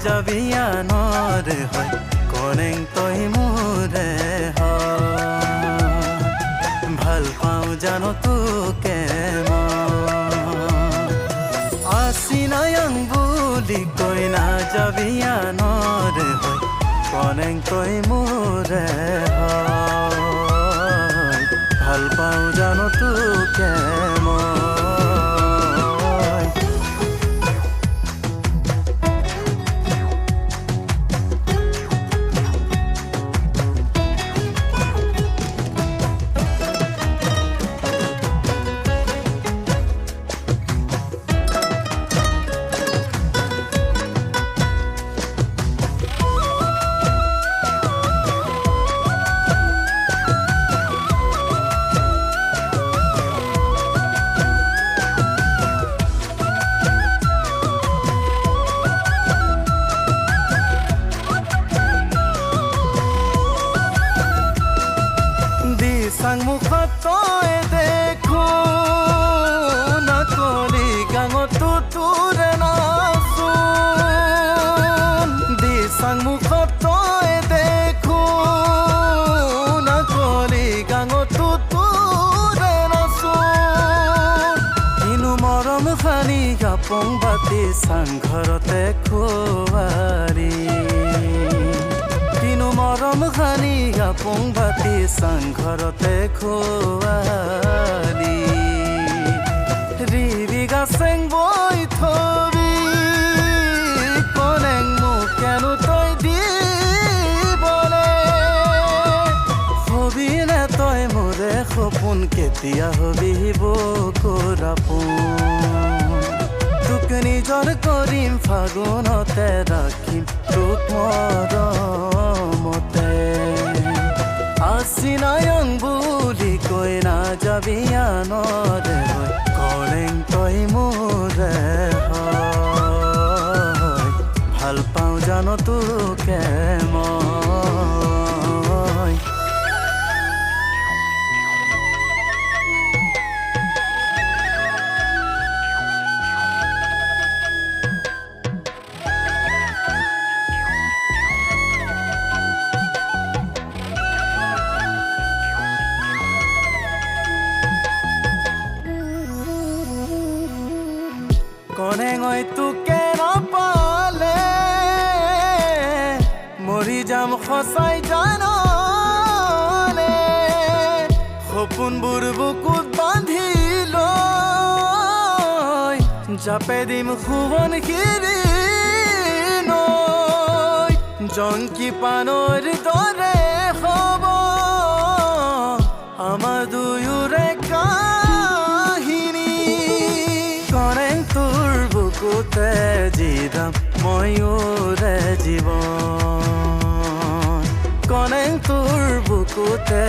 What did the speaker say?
জাবিয়ানরে হয় করেং তই মোরে ভাল পাওঁ জানো তোকে আসিনায়াং বুলি কৈ না জাবিয়ানরে হয় করেং তই মোরে ভাল পাওঁ জানো তোকে sang mukhot toy dekho na koli gangot tuture na sun di sang mukhot toy dekho na koli gangot tuture na sun inu morom khani gapong bati sang ghorote khowari মৰম খানি গাপং বাতি চাংঘৰতে খোৱালি ৰিবি গাছেং বৈ থবি কনেং মোক কেন তই দিবলে হবি নে তই মোৰে সপোন কেতিয়া হবি বকৰাপোন তোক নিজৰ কৰিম ফাগুনতে ৰাখিম তোক মৰমতে আসিনায়াং বুলি কৈ না জাবিয়ানৰে হয় কৰেং তই মোৰে হয় ভাল পাওঁ জানো তোকে মই কনেং ঐ তোকে নাপালে মৰি যাম সঁচাই জাননে সপোনবোৰ বুকুত বান্ধি লৈ জাপে দিম সোৱণশিৰি নৈ জংকি পানৰ দৰে হ'ব আমাৰ দুয়োৰে বুকুতে জিৰাম ময়ূৰে জীৱন কনেং তোৰ বুকুতে